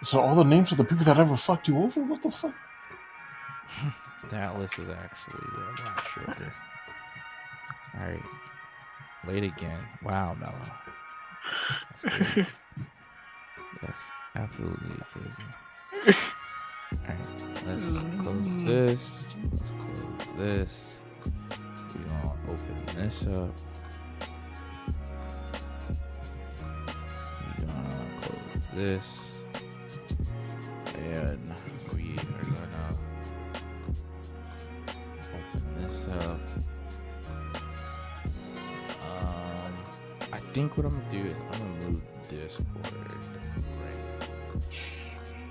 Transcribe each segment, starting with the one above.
So all the names of the people that ever fucked you over? What the fuck? That list is actually a lot shorter. All right. Late again. Wow, Mello. That's crazy. That's absolutely crazy. All right. Let's close this. Let's close this. We're going to open this up. We're going to close this. And we are going to open this up. I think what I'm gonna do is I'm gonna move Discord. Right.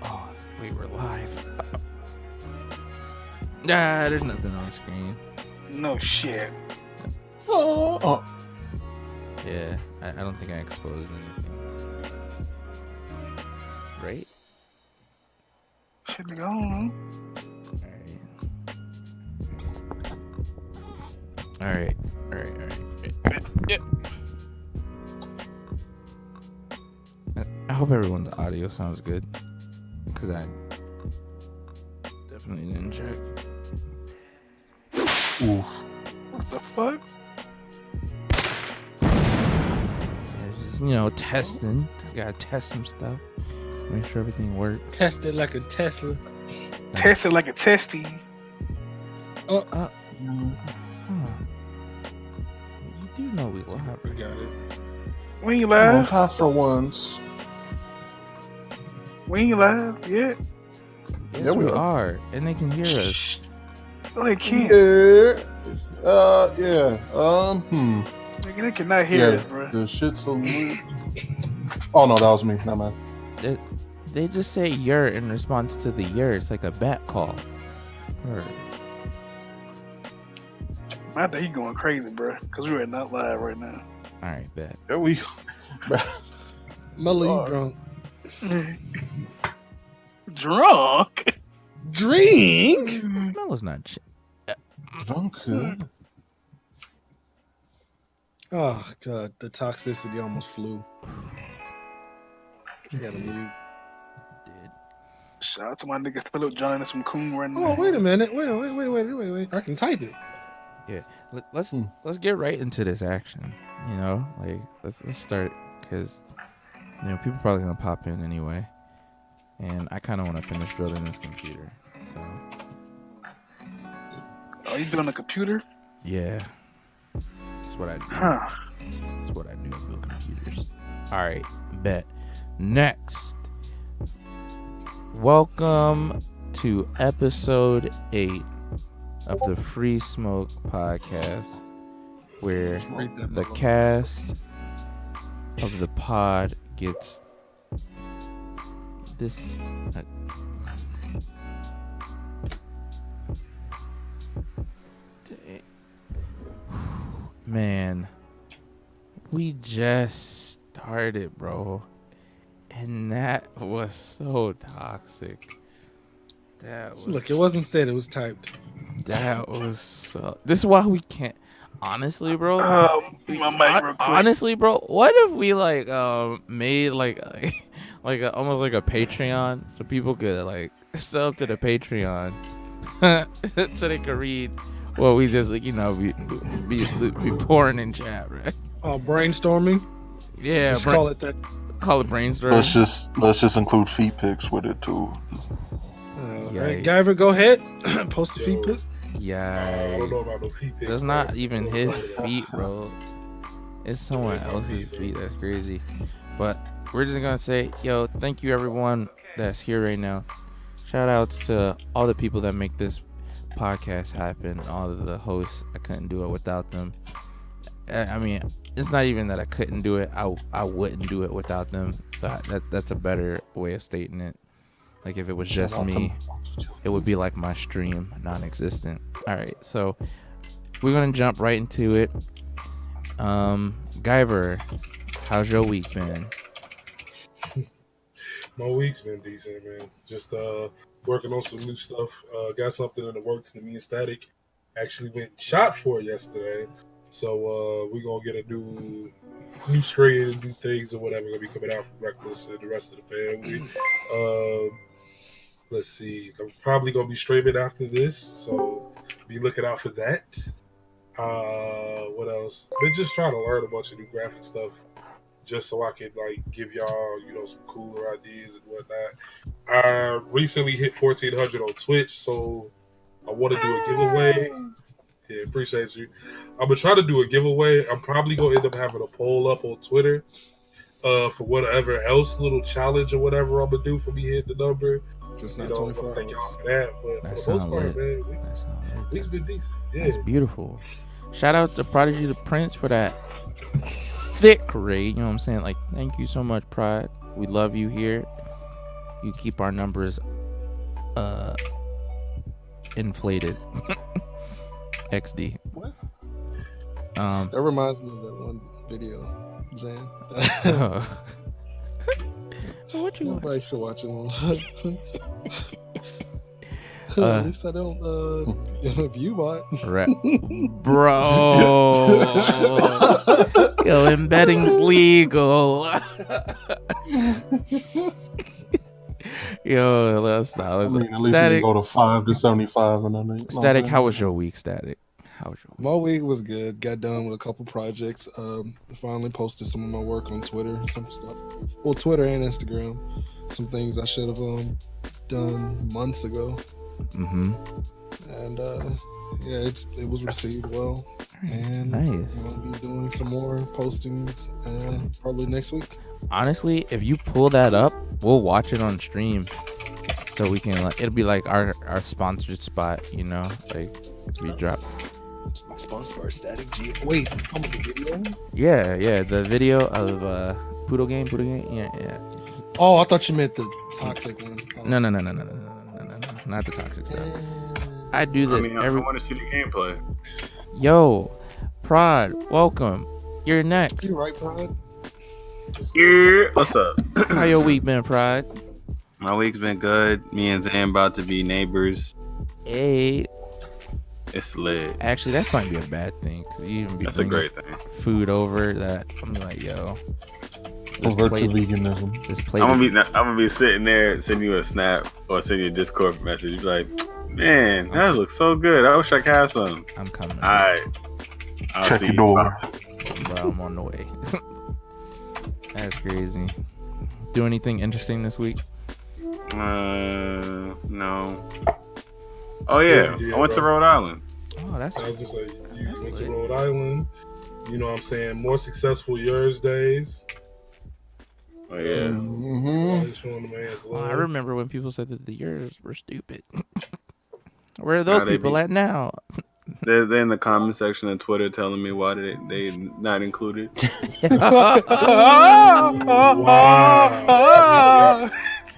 Oh, wait, we're live. There's nothing on the screen. No shit. Oh. Yeah, I don't think I exposed anything. Right? Should be on. All right. Yeah. I hope everyone's audio sounds good, because I definitely didn't check. Oof. What the fuck? Yeah, just, testing. I gotta test some stuff. Make sure everything works. Test it like a Tesla. Test it like a testy. You do know we live. We got it. We ain't Well, live. half for once. We ain't live yet. Yes, Yeah, we we are, and they can hear us. No, they can't. Yeah. Nigga, they cannot hear Yeah, us, bro. the shit's a little... Oh, no, that was me. No, man. They just say "yer" in response to the "yer." It's like a bat call. Or, I think he going crazy, bro. Because we're not live right now. all right, bet. There we go. Mello, you drunk. Drunk? Drink? Melo's not. Drunk. Oh, God. The toxicity almost flew. I gotta leave. Shout out to my nigga Philip John and some coon right now. Oh, wait a minute. Wait. I can type it. Yeah, let's get right into this action. Let's start, because people probably gonna pop in anyway, and I kind of want to finish building this computer. So. Oh, you building a computer? Yeah, that's what I do. Huh. That's what I do. Build computers. All right, bet. Next, welcome to episode 8 of the Free Smoke Podcast, where the cast of the pod gets this. Man, we just started, bro, and that was so toxic. Look, it wasn't said, it was typed. That was so. This is why we can't. Honestly, bro. My mic real quick. Honestly, bro. What if we made almost like a Patreon, so people could sub to the Patreon, so they could read what we just be pouring in chat, right? Oh, brainstorming? Yeah, Just call it that. Call it brainstorming. Let's just include feet pics with it too. Right. Guyver, go ahead. Post the feet pic. Yeah. I don't know about no feet pics. That's not even his feet, bro. It's someone else's feet. That's crazy. But we're just gonna say, yo, thank you everyone that's here right now. Shout outs to all the people that make this podcast happen, all of the hosts. I couldn't do it without them. I mean, it's not even that I couldn't do it. I wouldn't do it without them. So that's a better way of stating it. Like, if it was just me, it would be like my stream, non-existent. All right, so we're gonna jump right into it. Guyver, how's your week been? My week's been decent, man. Just working on some new stuff. Got something in the works that me and Static actually went and shot for yesterday. So we're gonna get a new strain and new things or whatever gonna be coming out from Reckless and the rest of the family. Let's see. I'm probably gonna be streaming after this, so be looking out for that. What else? Been just trying to learn a bunch of new graphic stuff, just so I can like give y'all, some cooler ideas and whatnot. I recently hit 1,400 on Twitch, so I want to do a giveaway. Yeah, appreciate you. I'm gonna try to do a giveaway. I'm probably gonna end up having a poll up on Twitter, for whatever else little challenge or whatever I'm gonna do for me hitting the number. Just not 24 thank hours. y'all for that. But That for the most part, sound lit. man, we've been decent. Yeah. That's beautiful. Shout out to Prodigy the Prince for that thick raid. You know what I'm saying? Like, thank you so much, Pride. We love you here. You keep our numbers inflated. XD. What? Um, That reminds me of that one video, Zan. what you want? Nobody should watch it. At least I don't view bot. Bro. Yo, embedding's legal. Yo, let's stop. I mean, at least you Static. can go to 5 to 75 and then Static, how was your week, Static? How was your week? My week was good. Got done with a couple projects. Finally posted some of my work on Twitter, some stuff. Well, Twitter and Instagram. Some things I should have done months ago. Mm-hmm. And it was received well. And Nice. I'll be doing some more postings probably next week. Honestly, if you pull that up, we'll watch it on stream. So we can, like, it'll be like our sponsored spot, like we drop. Sponsored by Static G. Wait, how about the video? Yeah, the video of Poodle Game, yeah. Oh, I thought you meant the toxic one. No, not the toxic stuff. I do this I want to see the gameplay. Yo, Prod, welcome. You're next. You right, Pride? Yeah, what's up? How your week been, Prod? My week's been good. Me and Zan about to be neighbors. Hey, It's lit. actually, that might be a bad thing because you even be That's a bringing great thing. food over that I'm like, yo, this Overt to plate, veganism. this plate. I'm gonna be sitting there, sending you a snap or sending you a Discord message. You be like, man, that looks so good. I wish I could have some. I'm coming. All right. I'll Check see your you. door. Bro, I'm on the way. That's crazy. Do anything interesting this week? No. Oh yeah, Yeah, I went to bro. Rhode Island. Oh, that's I was just like, you That's went to lit. Rhode Island. You know what I'm saying? More successful yours days. Oh yeah. Mm-hmm. Showing the man's Oh, I love. remember when people said that the years were stupid. Where are those Nah, they people be- at now? They're in the comment section of Twitter telling me why they not included. Wow.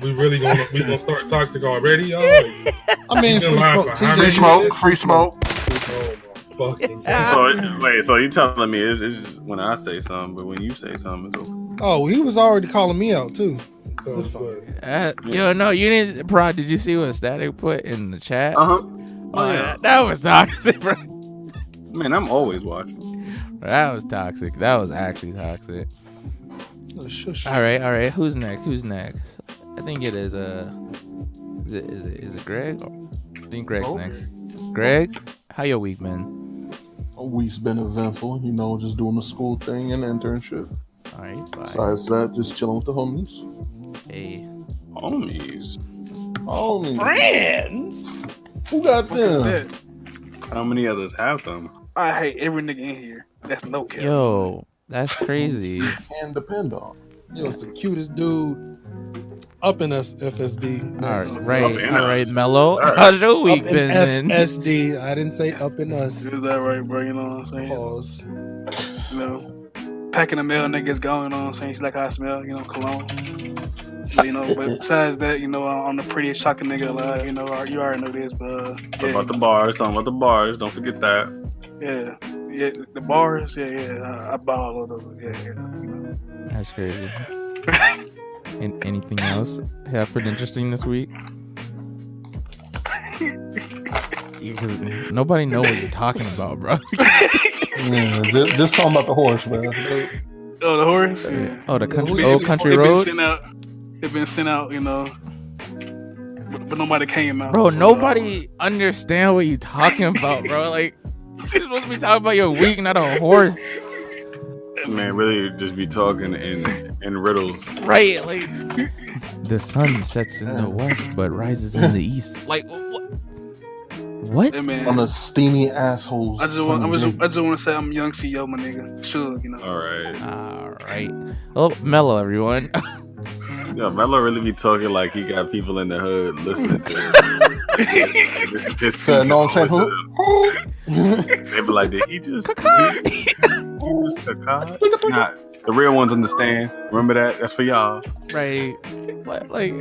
We gonna start toxic already, y'all? Like, I mean, You've been lying for how Free many smoke. minutes? Free smoke. Oh my fucking God. So you telling me it's just when I say something, but when you say something, it's okay. Oh, he was already calling me out too. Oh, That's but- Yo, no, you didn't. Prod, did you see what Static put in the chat? Uh huh. Oh, yeah. That was toxic, bro. Man, I'm always watching. That was toxic. That was actually toxic. Oh, shush. All right. Who's next? I think it is is it Greg? I think Greg's Okay. next. Greg, how your week been? A week's been eventful, just doing the school thing and internship. All right, bye. Besides that, just chilling with the homies. Hey, Homies. Homies. Friends. Who got them? That, How many others have them? I hate every nigga in here. That's no cap. yo, that's crazy. Can depend on. Yo, it's the cutest dude up in us FSD. All Next. right, Mello. All right. How's your week Up in been? Then? FSD. I didn't say up in us. Is that right, bro? You know what I'm saying? Pause. You know, packing the mail, niggas going, you know what I'm saying? She's like how I smell, cologne. But besides that, I'm the prettiest shocking nigga alive. You already know this, but Talk about the bars. Talking about the bars. Don't forget that. yeah, the bars, I ball all of those, yeah. That's crazy. And anything else happened interesting this week? Because nobody know what you're talking about, bro. Yeah, just talking about the horse, man. Oh, the horse. Yeah. Oh, the Yeah, country, who- old country It road. been sent out, you know, but nobody came out. Bro, So, nobody understand what you talking about, bro. Like, you're supposed to be talking about your week, not a horse, Man, really just be talking in riddles. right? Like, the sun sets in the west but rises in the east. Like, what? Hey, man. On a steamy assholes. I just want to say I'm young CEO, my nigga. Sure, you know. All right. Oh, mellow, everyone. Yo, Melo really be talking like he got people in the hood listening to him. This So, know what I'm saying? always they be like, did he just caca? Nah, the real ones understand. Remember that? That's for y'all. Right? Like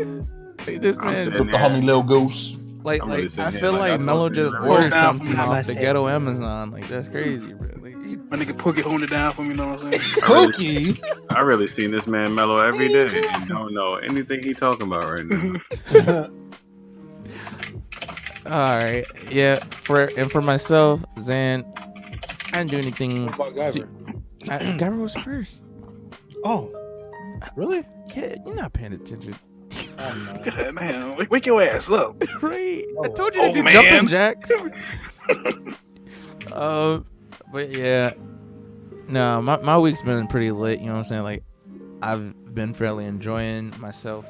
this I'm man. saying- With the homie Lil Goose. Like, I'm really sitting I here feel like I like told Mello you, just man. ordered Down something from off the ghetto Amazon. Like, that's crazy, bro. Like, My nigga Pookie holding it down for me, you know what I'm saying? Cookie. I really seen this man Mellow every day and don't know anything he talking about right now. all right, yeah. For myself, Zan, I didn't do anything. What about Guyver? Guyver was first. Oh, really? Yeah, you're not paying attention, I'm not. God, man, wake your ass up. right? I Oh. told you to Oh, do man. jumping jacks. But yeah, no, my week's been pretty lit. You know what I'm saying? Like, I've been fairly enjoying myself.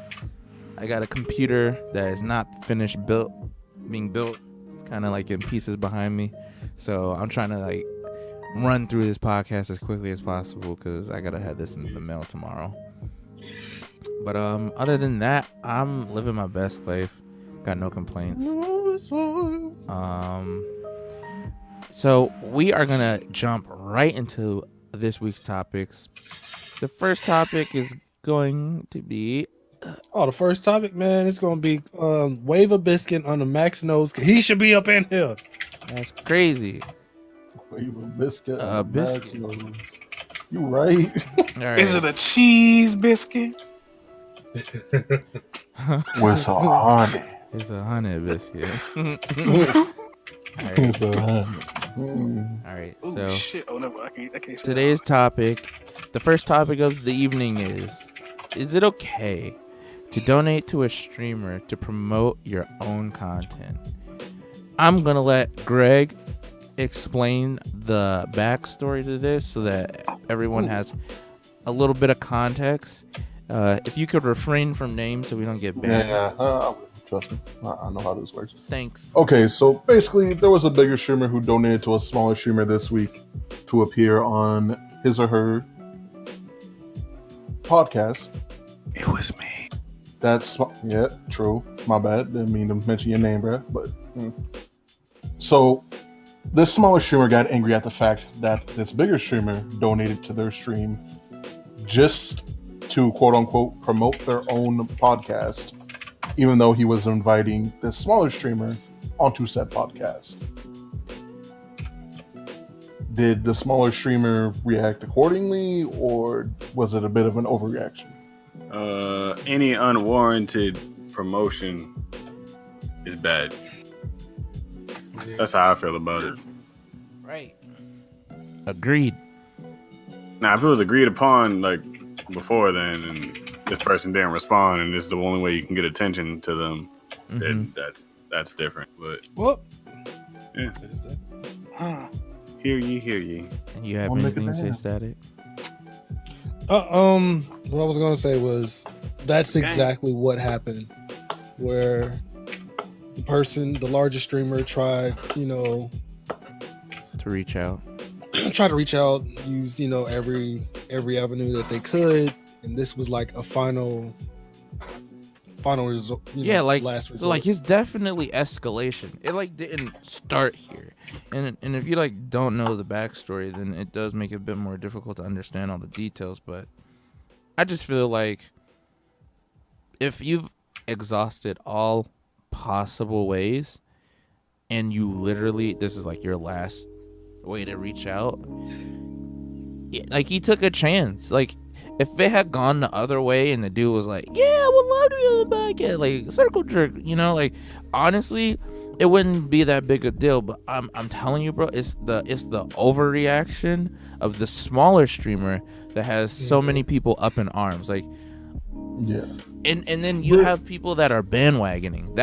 I got a computer that is not finished being built, kind of like in pieces behind me. So I'm trying to like run through this podcast as quickly as possible because I gotta have this in the mail tomorrow. But other than that, I'm living my best life. Got no complaints. So we are gonna jump right into this week's topics. The first topic is going to be Oh, the first topic, man, it's gonna be wave a biscuit on the Max nose. He should be up in here. that's crazy. Biscuit. Biscuit. You right. All right. Is it a cheese biscuit? With some honey. It's a honey biscuit. All right. With some honey. Mm. All right. Oh So shit! Oh no, I can't say today's topic, the first topic of the evening is it okay to donate to a streamer to promote your own content? I'm going to let Greg explain the backstory to this so that everyone has a little bit of context. If you could refrain from names so we don't get banned. Yeah, trust me. I know how this works. Thanks. Okay, so basically, there was a bigger streamer who donated to a smaller streamer this week to appear on his or her podcast. It was me. That's yeah, true. My bad. Didn't mean to mention your name, bruh. But so this smaller streamer got angry at the fact that this bigger streamer donated to their stream just to quote unquote promote their own podcast, even though he was inviting this smaller streamer onto said podcast. Did the smaller streamer react accordingly, or was it a bit of an overreaction? Any unwarranted promotion is bad. That's how I feel about it. Right. Agreed. Now, if it was agreed upon like before then, and this person didn't respond, and this is the only way you can get attention to them, then that's different. But Well, yeah, there's that. Huh. hear ye. And you have I'll make it anything to say, happen. Static? What I was gonna say was that's exactly what happened, where the largest streamer tried, To reach out. tried to reach out, used, every avenue that they could, and this was like a final result. Yeah, last resort. like it's definitely escalation. It like didn't start here, and if you like don't know the backstory, then it does make it a bit more difficult to understand all the details. But I just feel like if you've exhausted all possible ways, and you literally this is like your last way to reach out, like he took a chance. Like if it had gone the other way and the dude was like, yeah, I would love to be on the podcast, like circle jerk, like honestly, it wouldn't be that big a deal. But I'm telling you, bro, it's the overreaction of the smaller streamer that has so many people up in arms. Like, Yeah. and then you have people that are bandwagoning.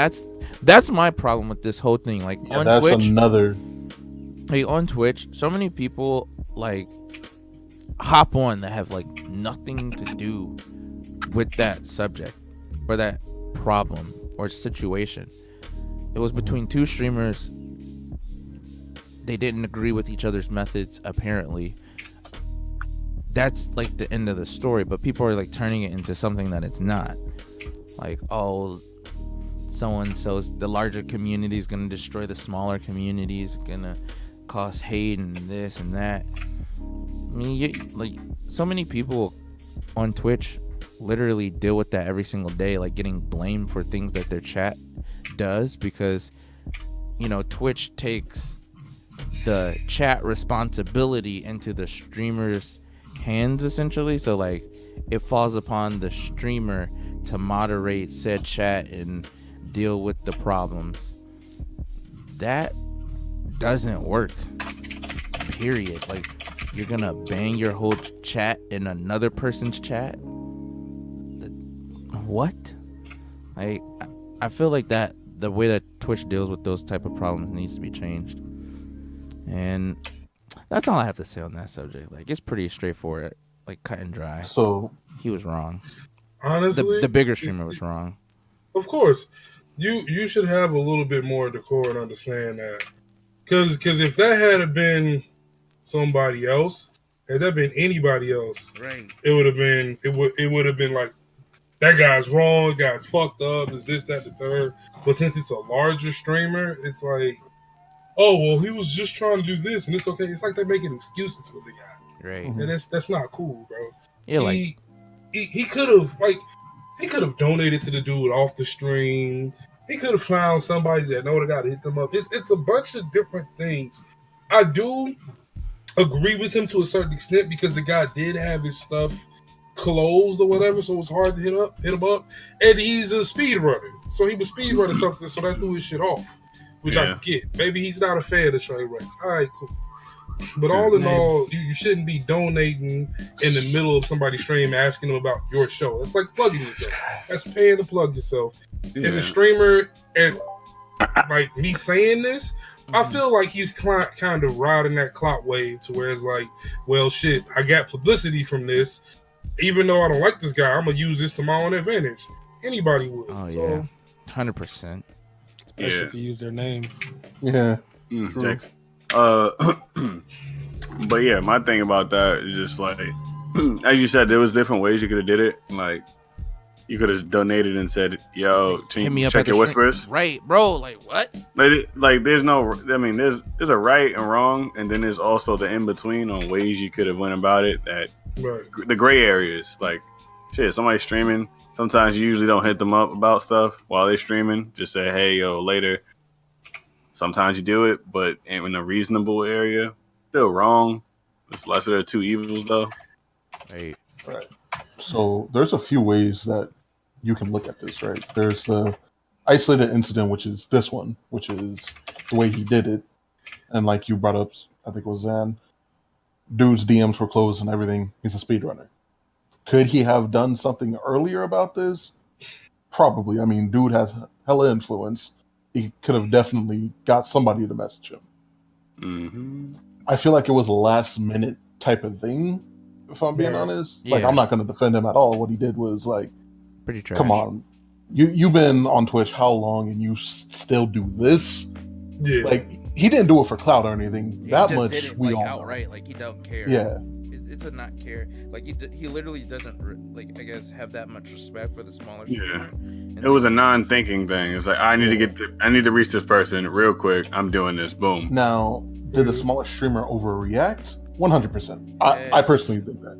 That's my problem with this whole thing. Like on That's Twitch, another. like on Twitch, so many people like hop on that have like nothing to do with that subject or that problem or situation. It was between two streamers. They didn't agree with each other's methods, apparently. That's like the end of the story, but people are like turning it into something that it's not. Like, oh, so-and-so's, the larger community is going to destroy the smaller communities, going to cause hate and this and that. I mean, like, so many people on Twitch literally deal with that every single day, like getting blamed for things that their chat does, because, you know, Twitch takes the chat responsibility into the streamer's hands, essentially. So, like, it falls upon the streamer to moderate said chat and deal with the problems. That doesn't work, period. Like, you're gonna bang your whole chat in another person's chat? What? I feel like that the way that Twitch deals with those type of problems needs to be changed. And that's all I have to say on that subject. Like, it's pretty straightforward, like cut and dry. So He was wrong. Honestly, The bigger streamer was wrong. Of course, you should have a little bit more decor and understand that, because if that had been somebody else, had that been anybody else, Right. it would have been like, that guy's wrong, that guy's fucked up, is this, that, the third. But since it's a larger streamer, it's like, oh well, he was just trying to do this and it's okay. It's like they're making excuses for the guy, Right. and that's not cool, bro. Yeah, like, He could have donated to the dude off the stream. He could have found somebody that know the guy to hit them up. It's a bunch of different things. I do agree with him to a certain extent, because the guy did have his stuff closed or whatever, so it was hard to hit him up. And he's a speedrunner, so he was speedrunning something, so that threw his shit off, which I get. Maybe he's not a fan of Trey Rex. All right, cool. But all in all, you shouldn't be donating in the middle of somebody's stream asking them about your show. That's like plugging yourself. That's paying to plug yourself. Yeah. And the streamer, and like me saying this, I feel like he's kind of riding that clout wave to where it's like, well, shit, I got publicity from this. Even though I don't like this guy, I'm going to use this to my own advantage. Anybody would. oh So, yeah, 100%. Especially if you use their name. yeah. Jackson. But yeah, my thing about that is just like, as you said, there was different ways you could have did it. Like, you could have donated and said, "Yo, can Hit me you up check at the your stream." whispers?" Right, bro. Like, what? Like, there's no. I mean, there's a right and wrong, and then there's also the in between on ways you could have went about it. That right. the gray areas, like, shit, somebody's streaming. Sometimes you usually don't hit them up about stuff while they're streaming. Just say, "Hey, yo, later." Sometimes you do it, but in a reasonable area, still wrong. It's lesser of two evils, though. Right. Right. So there's a few ways that you can look at this, right? There's the isolated incident, which is this one, which is the way he did it. And like you brought up, I think it was Zan, dude's DMs were closed and everything. He's a speedrunner. Could he have done something earlier about this? Probably. I mean, dude has hella influence. He could have definitely got somebody to message him. Mm-hmm. I feel like it was a last minute type of thing, if I'm being honest. Like, Yeah. I'm not going to defend him at all. What he did was like, Pretty trash. come on, you've been on Twitch how long and you still do this? Yeah. Like, he didn't do it for clout or anything. He that just much did it, we like, all know. outright. Like, he don't care. Yeah, It's a not care. Like, he literally doesn't, like, I guess, have that much respect for the smaller Yeah. streamer. And It was a non-thinking thing. It's like, I need to reach this person real quick. I'm doing this. Boom. now, did the smaller streamer overreact? 100%. I personally think that.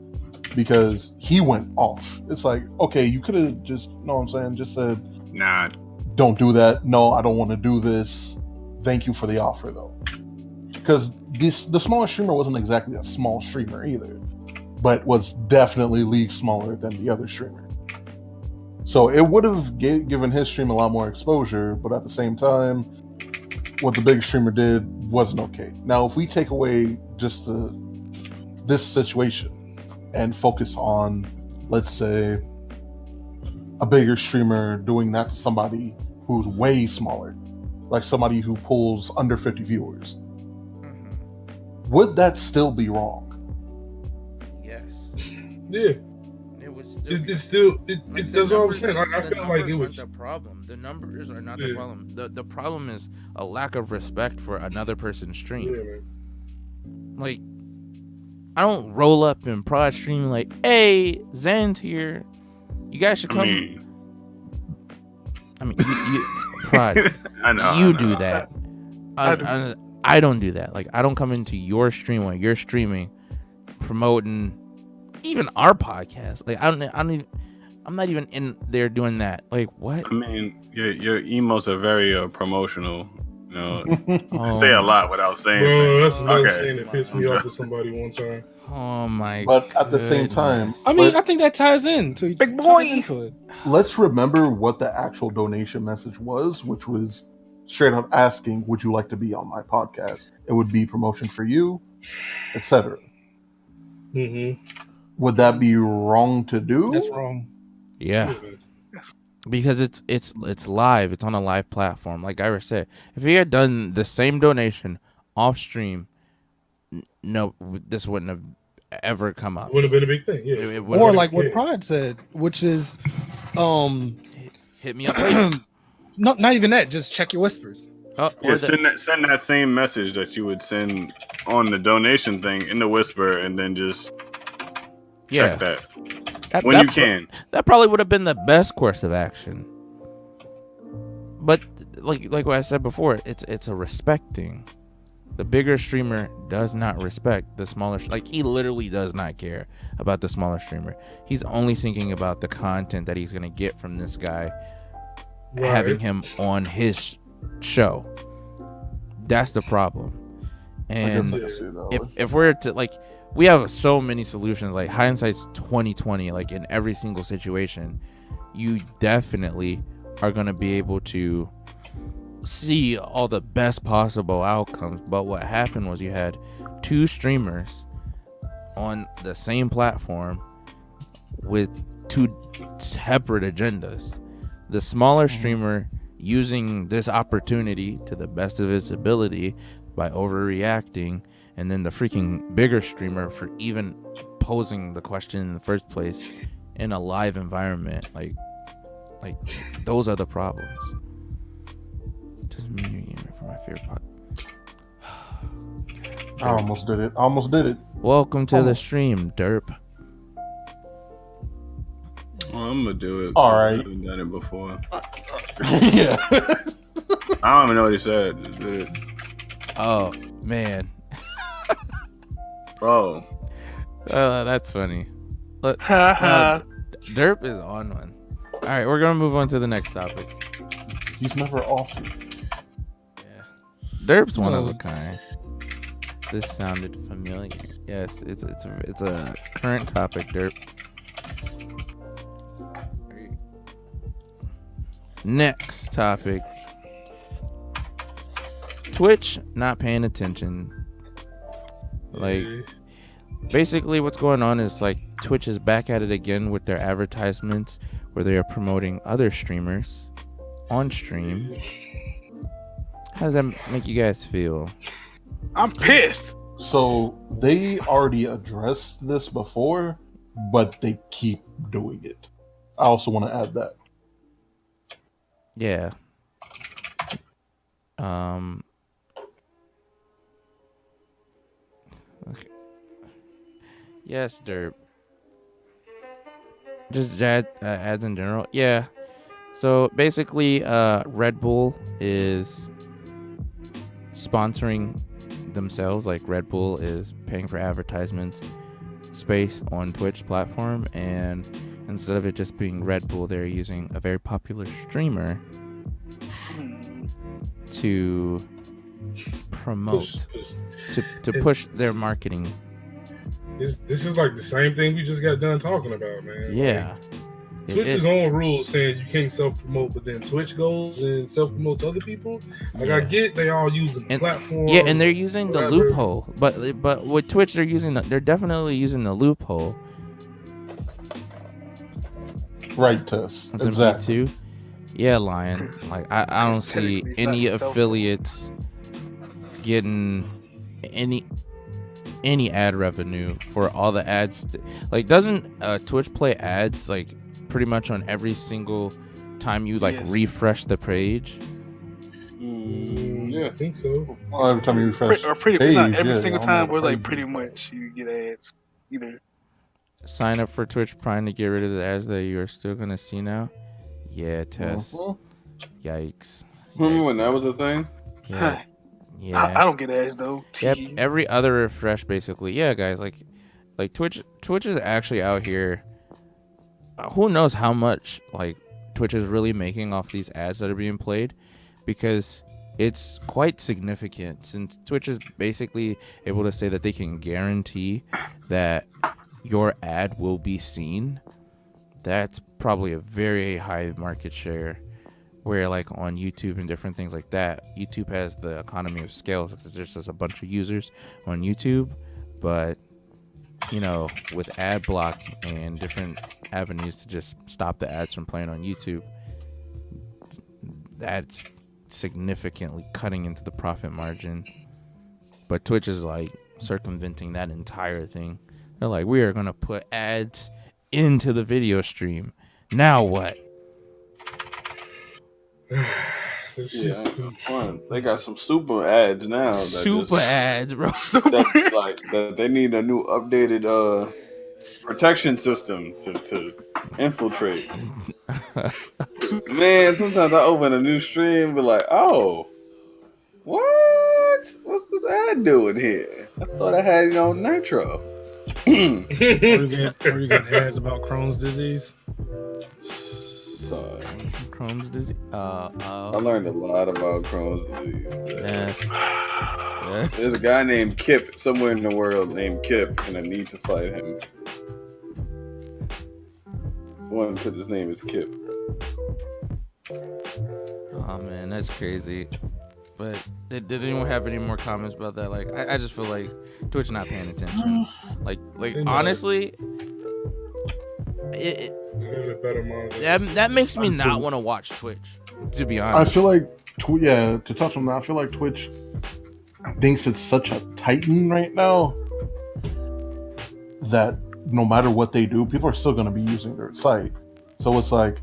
Because he went off. It's like, okay, you could have just, you know what I'm saying, just said, Nah. don't do that. No, I don't want to do this. Thank you for the offer, though. Because the smaller streamer wasn't exactly a small streamer either, but was definitely league smaller than the other streamer. So it would have given his stream a lot more exposure, but at the same time, what the big streamer did wasn't okay. Now, if we take away just this situation and focus on, let's say, a bigger streamer doing that to somebody who's way smaller, like somebody who pulls under 50 viewers, would that still be wrong? Yes. Yeah. It was It's the that's what I'm numbers- saying. I the felt like it numbers was. weren't the problem. The numbers are not Yeah. the problem. The problem is a lack of respect for another person's stream. Yeah, man. Like, I don't roll up in prod streaming like, "Hey, Zen's here. You guys should come." I mean, you prod. I know. You I know. do that. I don't do that. Like, I don't come into your stream when you're streaming, promoting even our podcast. Like, I don't even. I'm not even in there doing that. Like, what? I mean, your emos are very promotional. You know, Oh, I say a lot without saying Bro, things. that's another Okay. thing that pissed me off with somebody one time. Oh my. But at the same time, goodness. I mean, I think that ties into Big boy. ties into it. let's remember what the actual donation message was, which was straight up asking, would you like to be on my podcast? It would be promotion for you, etc. Mm-hmm. Would that be wrong to do? That's wrong. Yeah. Because it's live. It's on a live platform. Like Ira said, if he had done the same donation off stream, no, this wouldn't have ever come up. Would have been a big thing. Yeah. It would've Or been- like what Pride said, which is, hit me up later. not even that. Just check your whispers. Oh, Yeah, or the- send that same message that you would send on the donation thing in the whisper, and then just yeah. check that That- when that you pro- can. That probably would have been the best course of action. But like what I said before, it's a respect thing. The bigger streamer does not respect the smaller. Like, he literally does not care about the smaller streamer. He's only thinking about the content that he's gonna get from this guy, having him on his show. That's the problem. And if we're to, like, we have so many solutions, like hindsight's 2020, like in every single situation, you definitely are going to be able to see all the best possible outcomes. But what happened was you had two streamers on the same platform with two separate agendas. The smaller streamer using this opportunity to the best of his ability by overreacting, and then the freaking bigger streamer for even posing the question in the first place in a live environment. Like those are the problems. Just me for my favorite part. I almost did it. Welcome to the stream, Derp. Well, I'm gonna do it. All I right. haven't done it before. Yeah. I don't even know what he said. Just did it. Oh man, Bro, that's funny. Ha ha. Derp is on one. All right, we're gonna move on to the next topic. He's never off. Yeah, Derp's one of a kind. This sounded familiar. Yes, it's a current topic, Derp. Next topic. Twitch not paying attention. Like, basically what's going on is, like, Twitch is back at it again with their advertisements where they are promoting other streamers on stream. How does that make you guys feel? I'm pissed. So they already addressed this before, but they keep doing it. I also want to add that. Yeah. Okay. Yes, Derp. Just ads in general. Yeah. So basically, Red Bull is sponsoring themselves. Like, Red Bull is paying for advertisements space on Twitch platform, and instead of it just being Red Bull, they're using a very popular streamer to promote, to push their marketing. This is like the same thing we just got done talking about, man. Yeah. Twitch's own rules saying you can't self-promote, but then Twitch goes and self-promotes other people. Like, I get they all using the platform. Yeah, and they're using whatever. the loophole. But with Twitch, they're definitely using the loophole. Right, Tess. The Exactly. V2. Yeah, Lion. Like I don't see any affiliates getting any ad revenue for all the ads. Like, doesn't Twitch play ads like pretty much on every single time you refresh the page? Yeah, I think so. Well, every time you refresh, Or pretty page, not every yeah, single on time, that but like page. pretty much you get ads either. Sign up for Twitch Prime to get rid of the ads that you are still gonna see now. Yeah, Tess. Yikes. Remember when that was a thing? Yeah. Yeah. I don't get ads though. Yep. Every other refresh, basically. Yeah, guys. Like Twitch is actually out here. Who knows how much like Twitch is really making off these ads that are being played, because it's quite significant. Since Twitch is basically able to say that they can guarantee that your ad will be seen. That's probably a very high market share. Where like on YouTube and different things like that, YouTube has the economy of scale because there's just a bunch of users on YouTube. But with ad block and different avenues to just stop the ads from playing on YouTube, that's significantly cutting into the profit margin. But Twitch is like circumventing that entire thing. They're like, we are gonna put ads into the video stream. Now what? Yeah, fun. They got some super ads now. Ads, bro. That they need a new updated protection system to infiltrate. Man, sometimes I open a new stream and be like, oh, what? What's this ad doing here? I thought I had it on Nitro. Or you get ads about Crohn's disease. Crohn's disease. I learned a lot about Crohn's disease. Yes. There's a guy named Kip somewhere in the world named Kip, and I need to fight him. One, because his name is Kip. Oh man, that's crazy. But did anyone have any more comments about that? Like, I just feel like Twitch not paying attention. Like honestly, that makes me not want to watch Twitch. To be honest, I feel like to touch on that, I feel like Twitch thinks it's such a titan right now that no matter what they do, people are still going to be using their site. So it's like,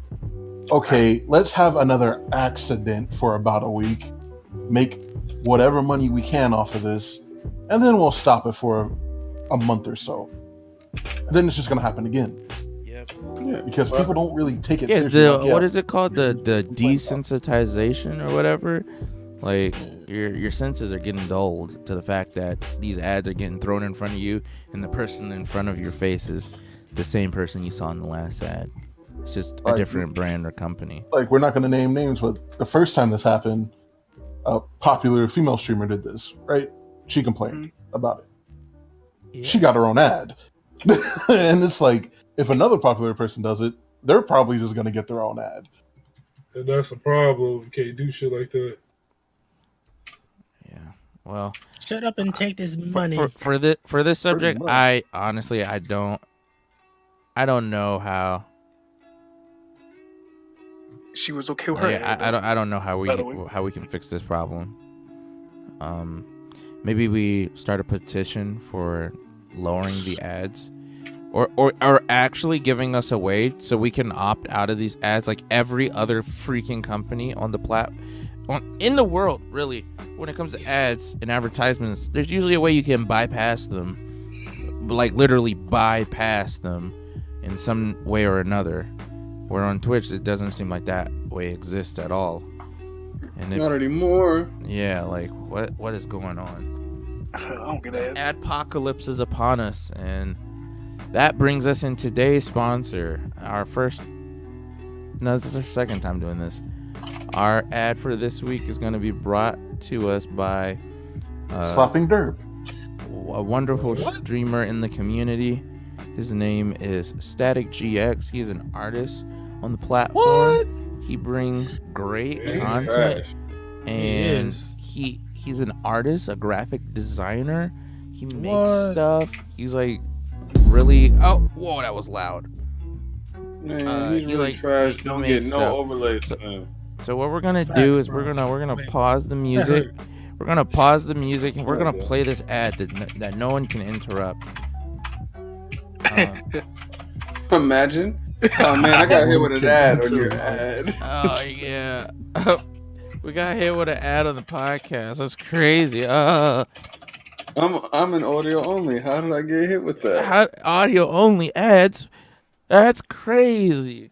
okay, let's have another accident for about a week, make whatever money we can off of this, and then we'll stop it for a month or so. And then it's just going to happen again. Yep. Yeah, because people don't really take it seriously. seriously. What is it called? The desensitization or whatever? Like, your senses are getting dulled to the fact that these ads are getting thrown in front of you, and the person in front of your face is the same person you saw in the last ad. It's just a different brand or company. Like, we're not going to name names, but the first time this happened, a popular female streamer did this, right? She complained about it. Yeah. She got her own ad. And it's like, if another popular person does it, they're probably just going to get their own ad. And that's the problem. You can't do shit like that. Yeah. Well, shut up and take this money. For this subject, I honestly don't know how she was okay with her. I don't know how we can fix this problem. Maybe we start a petition for lowering the ads, or actually giving us a way so we can opt out of these ads like every other freaking company on the in the world. Really, when it comes to ads and advertisements, there's usually a way you can bypass them, like literally bypass them in some way or another. Where on Twitch, it doesn't seem like that way exists at all. And not anymore. Yeah, like what is going on? I don't get that. Adpocalypse is upon us, and that brings us in today's sponsor. This is our second time doing this. Our ad for this week is going to be brought to us by Slapping Derp, a wonderful streamer in the community. His name is Static GX. He's an artist on the platform. He brings great Yeah, he's content, trash. and is. he's an artist, a graphic designer. He makes What? stuff. He's like really. Oh, whoa, that was loud. Man, he's he, really like, trash. he Don't makes get no stuff. overlays So- for him. So what we're gonna Facts, do is bro. we're gonna Wait. pause the music. We're gonna pause the music and we're gonna play this ad that no one can interrupt. Imagine. Oh man, I got hit with an ad on your ad. Oh yeah, we got hit with an ad on the podcast. That's crazy. I'm an audio only. How did I get hit with that? How audio only ads? That's crazy.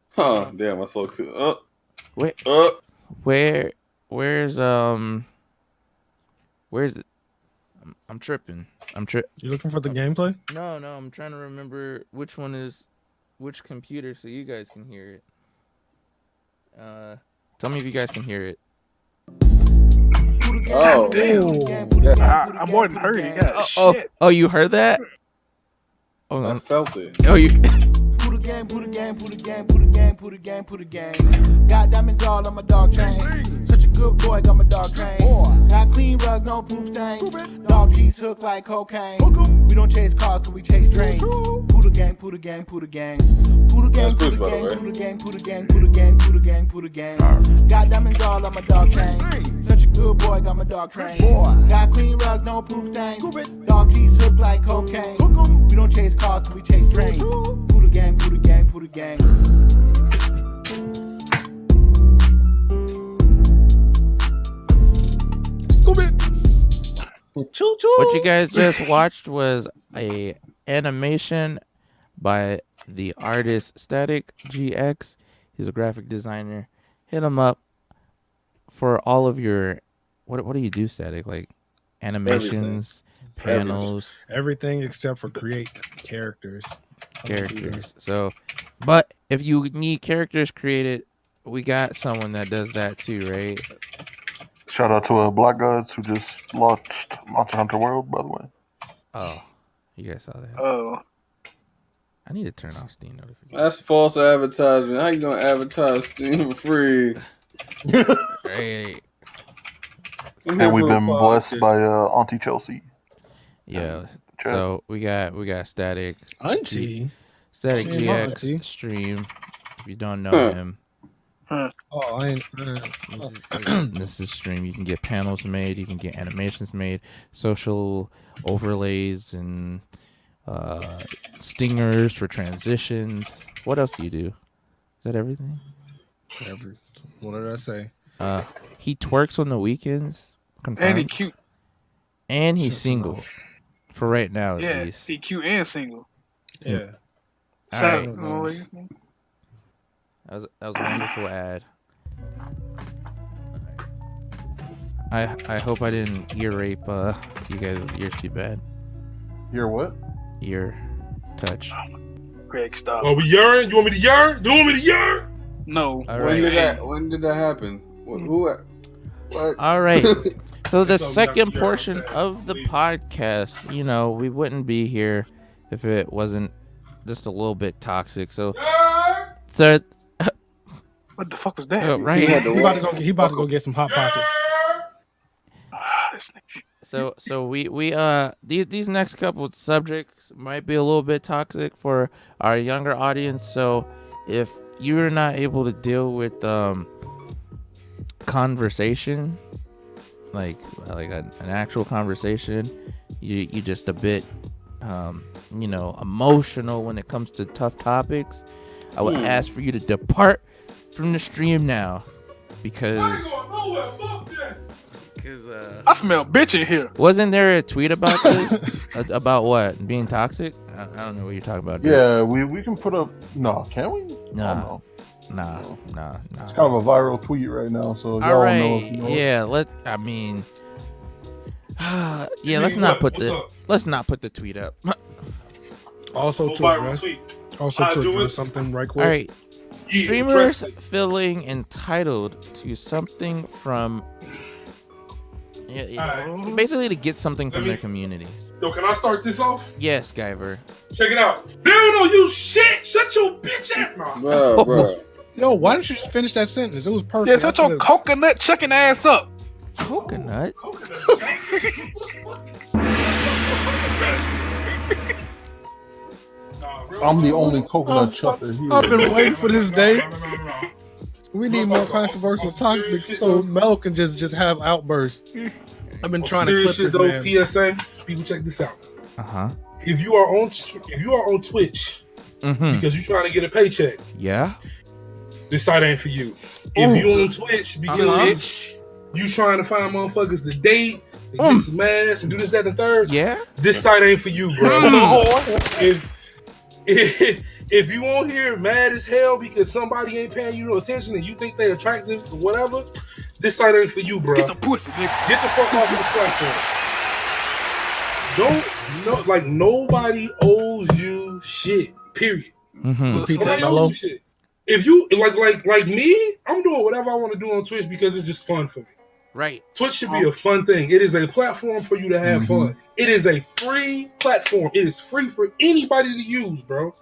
Huh? Damn, I saw too. Wait, where's it? I'm tripping. You looking for the gameplay? No, I'm trying to remember which one is which computer so you guys can hear it. Tell me if you guys can hear it. Oh, I more than heard it. God, shit. Oh, you heard that? Oh, I felt it. oh, you. Put a game, put a game, put a game, put a game, put a game, put a game. Got diamonds all on my dog chain. Such a good boy, got my dog train. Got clean rug, no poop stains. Dog cheese hook like cocaine. We don't chase cars, cause we chase drains. Put a game, put a game, put a game. Put a game, put a game, put a game, put a game, put a game, put a game, put a game. Got diamonds all on my dog chain. Such a good boy, got my dog train. Got clean rug, no poop stains. Dog cheese hook like cocaine. We don't chase cars, cause we chase drains. Put a game, put a game, put a game. What you guys just watched was a animation by the artist Static GX. He's a graphic designer. Hit him up for all of your what do you do, Static? Like animations, panels, Everything except for create characters. characters. So, but if you need characters created, we got someone that does that too, right? Shout out to Black Gods who just launched Monster Hunter World, by the way. Oh, you guys saw that. Oh, I need to turn off Steam notifications. That's false advertisement. How you gonna advertise Steam for free? Right. And we've been blessed by Auntie Chelsea. Yeah. Chat. So we got Static Auntie. Static Shame on Auntie. GX stream. If you don't know him, Oh, I ain't. this is stream. You can get panels made. You can get animations made, social overlays, and stingers for transitions. What else do you do? Is that everything? What did I say? He twerks on the weekends. and he Confirmed. cute. And he's Just single enough. for right now, at Yeah, least. he cute and single. Yeah. All Shout right. out, always. That was a wonderful ad. I hope I didn't ear rape you guys' ears too bad. Hear what? Ear touch. Greg, stop. Oh, we yarn? You want me to yarn? Do you want me to yarn? No. All When right. did that happen? Who? What? All right. So the So we got second your portion set. of the podcast, you know, we wouldn't be here if it wasn't just a little bit toxic. So What the fuck was that? right. He had to He about to go get some hot pockets. Ah, this nigga. So we these next couple of subjects might be a little bit toxic for our younger audience. So if you're not able to deal with conversation, like an actual conversation, you just a bit emotional when it comes to tough topics, I would ask for you to depart from the stream now, because I smell bitch in here. wasn't there a tweet about this? About what? Being toxic? I don't know what you're talking about. dude. Yeah, we can put up. No, can we? Nah. Oh, no. Nah. It's kind of a viral tweet right now, so y'all All right. know. If you know it. Yeah. Let's not put the tweet up. Also to address something right quick. All right. Streamers feeling entitled to something from Yeah, basically to get something from their communities. Yo, can I start this off? Yes, Guyver. Check it out. They don't know you shit. Shut your bitch ass. Nah. Bro. Yo, why didn't you just finish that sentence? It was perfect. Yeah, shut your coconut chicken ass up. Coconut? I'm the only coconut chucker here. I've been waiting for this day. No. We need more controversial topics so Mel can just have outbursts. I've been trying to clip Serious this shit though, man. PSA. People, check this out. Uh-huh. If you are on Twitch because you're trying to get a paycheck, Yeah. this site ain't for you. If you on Twitch because you trying to find motherfuckers to date, to get some ass, and do this, that, and the third, Yeah. this site ain't for you, bro. If you on here mad as hell because somebody ain't paying you no attention and you think they attractive or whatever, this site ain't for you, bro. Get some pussy, nigga. Get the fuck off of this platform. Nobody owes you shit. Period. Repeat that, Nobody Mello. owes you shit. If you like me, I'm doing whatever I want to do on Twitch because it's just fun for me. Right. Twitch should be a fun thing. It is a platform for you to have fun. It is a free platform. It is free for anybody to use, bro.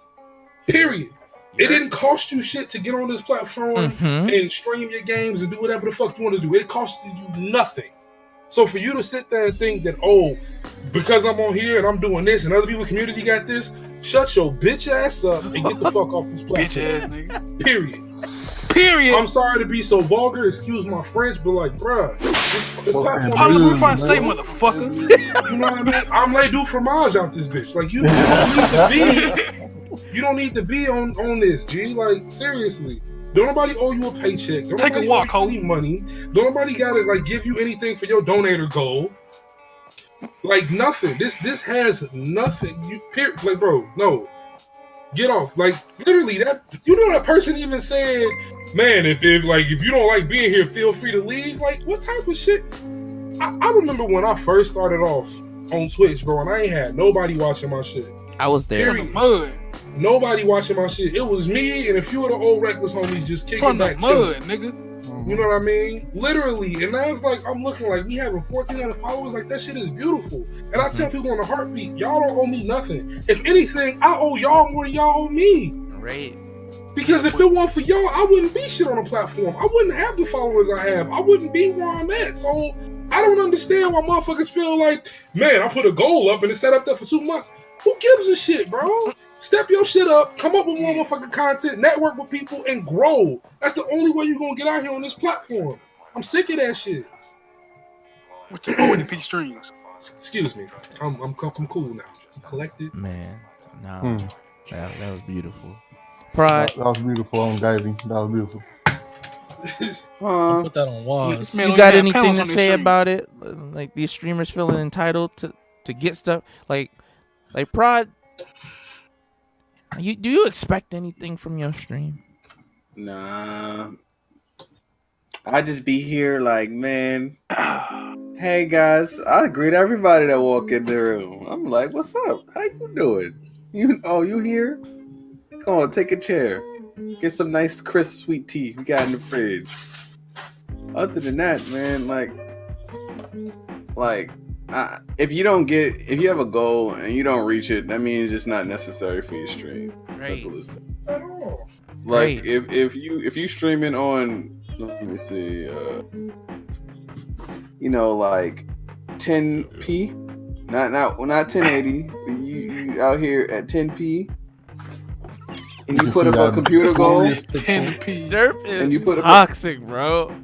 Period. It didn't cost you shit to get on this platform and stream your games and do whatever the fuck you want to do. It costed you nothing. So for you to sit there and think that, oh, because I'm on here and I'm doing this and other people's community got this, shut your bitch ass up and get the fuck off this platform. Bitch ass nigga. Period. I'm sorry to be so vulgar, excuse my French, but like, bruh, this platform. How do we find say motherfucker? You know what I mean? I'm like do fromage out this bitch. Like you don't need to be on this, G. Like seriously. Don't nobody owe you a paycheck. Don't Take a nobody walk, owe ho. you any money. Don't nobody gotta like give you anything for your donator goal. Like nothing. This has nothing. Like bro, no. Get off. Like literally that that person even said, man, if you don't like being here, feel free to leave. Like what type of shit? I remember when I first started off on Twitch, bro, and I ain't had nobody watching my shit. I was there. Period. Mud. Nobody watching my shit. It was me and a few of the old reckless homies just kicking From the back, mud, chilling. nigga. You know what I mean? Literally. And I was like, I'm looking like we having 1,400 followers. Like that shit is beautiful. And I tell people on the heartbeat, y'all don't owe me nothing. If anything, I owe y'all more than y'all owe me. Right. Because if it weren't for y'all, I wouldn't be shit on the platform. I wouldn't have the followers I have. I wouldn't be where I'm at. So I don't understand why motherfuckers feel like, man, I put a goal up and it set up there for 2 months. Who gives a shit, bro? Step your shit up, come up with more motherfucking content, network with people, and grow. That's the only way you're gonna get out here on this platform. I'm sick of that shit. With your 40p streams. Excuse me. I'm cool now. I'm collected. Man, nah. That was beautiful. Pride. That was beautiful on Givey. That was beautiful. Put that on Waz. Man, You we got got anything panels to on this say stream. about it? Like these streamers feeling entitled to get stuff like Pride. Do you expect anything from your stream? Nah. I just be here like, man, hey guys, I greet everybody that walk in the room. I'm like, what's up? How you doing? You here? Come on, take a chair. Get some nice crisp sweet tea we got in the fridge. Other than that, man, if you have a goal and you don't reach it, that means it's not necessary for your stream. Right. Simple as that. At all. Like Right. if you streaming on, let me see, like 10p, not 1080. You out here at 10p, and you put up a computer goal. 10p. Derp is And you put a- toxic, bro.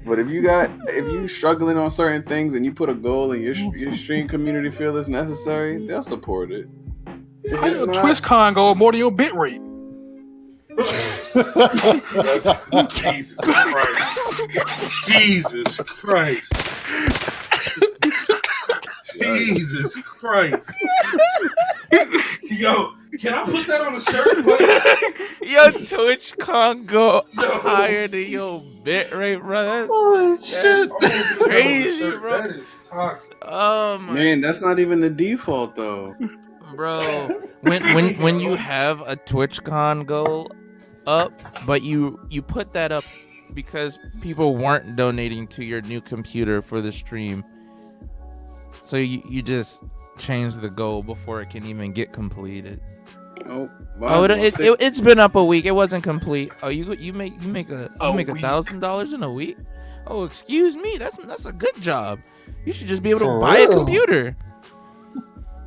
But if you struggling on certain things and you put a goal and your stream community feel it's necessary, they'll support it. If How it's your not, TwitchCon go more than your bit rate? Jesus Christ. Jesus Christ. Jesus Christ. Yo, can I put that on a shirt? Your Twitch can't go Yo. higher than your bit rate, bro. Oh shit! That's crazy, bro. That is toxic. Oh my man, that's not even the default though. bro. When you have a TwitchCon goal, up, but you put that up because people weren't donating to your new computer for the stream. So you just changed the goal before it can even get completed. Oh, it's been up a week. It wasn't complete. Oh, you make $1,000 in a week? Oh, excuse me. That's a good job. You should just be able to For buy a real? computer.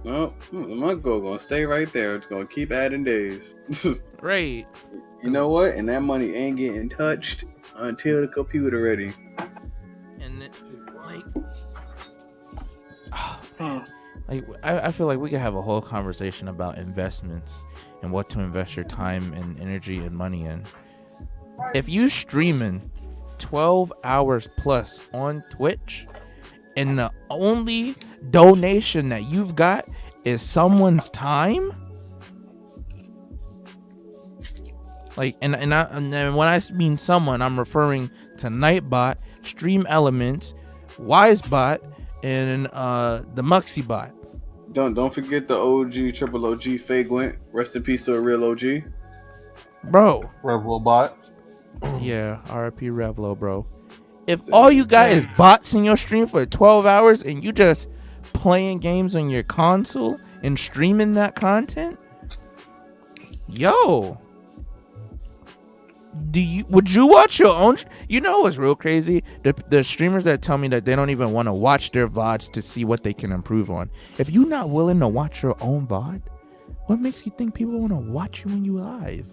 No, my goal gonna stay right there. It's gonna keep adding days. Right. You know what? And that money ain't getting touched until the computer ready. And I feel like we could have a whole conversation about investments and what to invest your time and energy and money in. If you streaming 12 hours plus on Twitch and the only donation that you've got is someone's time, like, and when I mean someone, I'm referring to Nightbot, Stream Elements, Wisebot, and the Muxybot. Don't forget the OG Triple OG Fagwent. Rest in peace to a real OG. Bro. Revlobot. Yeah, RIP Revlo, bro. If all you got is bots in your stream for 12 hours and you just playing games on your console and streaming that content, yo, would you watch your own? You know what's real crazy? The streamers that tell me that they don't even want to watch their VODs to see what they can improve on. If you're not willing to watch your own VOD, what makes you think people want to watch you when you live?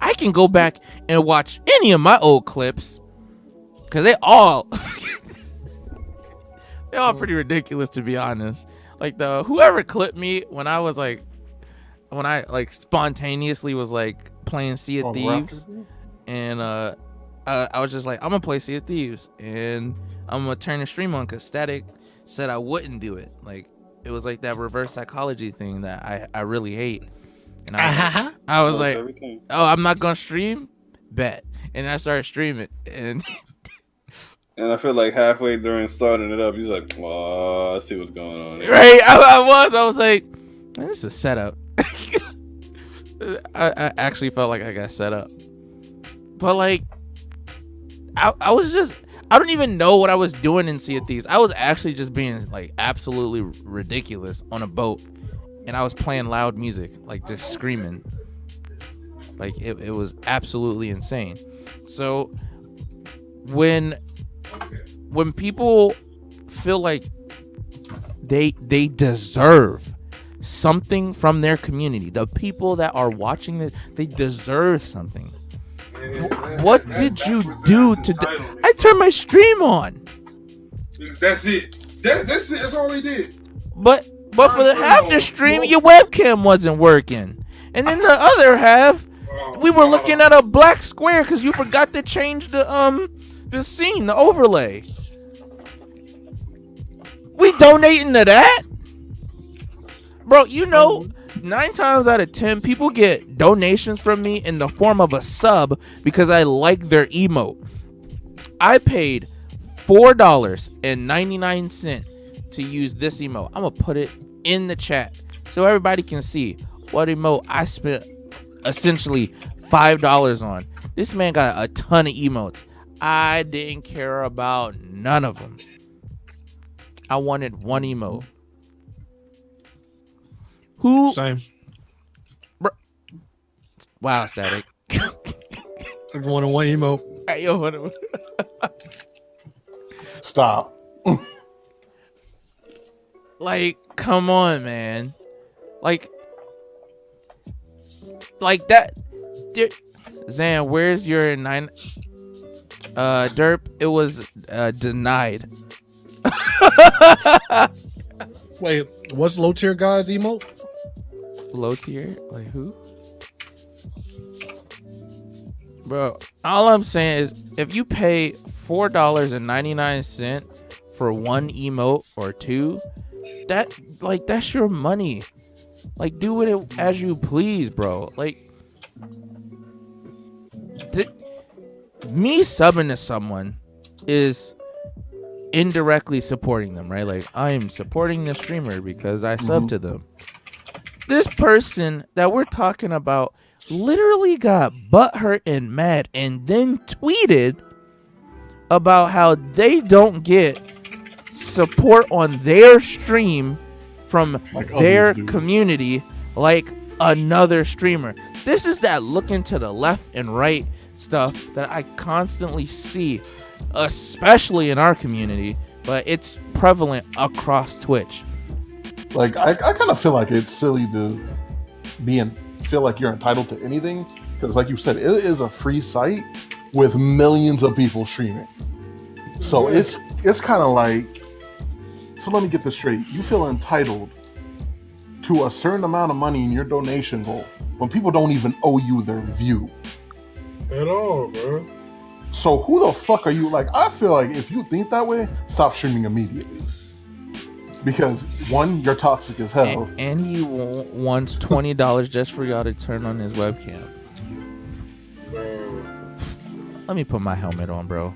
I can go back and watch any of my old clips because they're all pretty ridiculous, to be honest. Like whoever clipped me when I spontaneously was like playing Sea of Thieves, and I was just like, I'm gonna play Sea of Thieves and I'm gonna turn the stream on because Static said I wouldn't do it. Like it was like that reverse psychology thing that I really hate. And I was like, oh, I'm not gonna stream, bet. And I started streaming, and I feel like halfway during starting it up, he's like, "Oh, I see what's going on." Right, I was like, man, this is a setup. I actually felt like I got set up, but like, I was just, I don't even know what I was doing in Sea of Thieves. I was actually just being like absolutely ridiculous on a boat. And I was playing loud music, like just screaming. Like it was absolutely insane. So when people feel like they deserve something from their community, the people that are watching it, they deserve something. What did you do to? I turned my stream on. That's it. That's it. That's all they did. But for the half the stream, your webcam wasn't working, and then the other half, we were looking at a black square because you forgot to change the scene, the overlay. We donating to that, bro. You know, 9 times out of 10, people get donations from me in the form of a sub because I like their emote. I paid $4.99 to use this emote. I'm gonna put it in the chat so everybody can see what emote I spent essentially $5 on. This man got a ton of emotes. I didn't care about none of them. I wanted one emote. Who? Same. Bro. Wow, Static. Everyone in one emote. Hey, yo, Stop. like, come on, man. Like that. Zan, where's your 9? Derp, it was denied. Wait, what's low tier guys emote? Low tier? Like who? Bro, all I'm saying is if you pay $4.99 for one emote or two, that's your money. Like, do with it as you please, bro. Like, me subbing to someone is indirectly supporting them, right? Like, I am supporting the streamer because I sub to them. This person that we're talking about literally got butthurt and mad and then tweeted about how they don't get support on their stream from Like their others do. community like another streamer. This is that looking to the left and right stuff that I constantly see, especially in our community, but it's prevalent across Twitch. Like I kind of feel like it's silly to feel like you're entitled to anything, because like you said, it is a free site with millions of people streaming. So it's kind of like, so let me get this straight. You feel entitled to a certain amount of money in your donation goal when people don't even owe you their view At all, bro. So who the fuck are you? Like, I feel like if you think that way, stop streaming immediately. Because one, you're toxic as hell. And he wants $20 just for y'all to turn on his webcam. Bro, Let me put my helmet on, bro.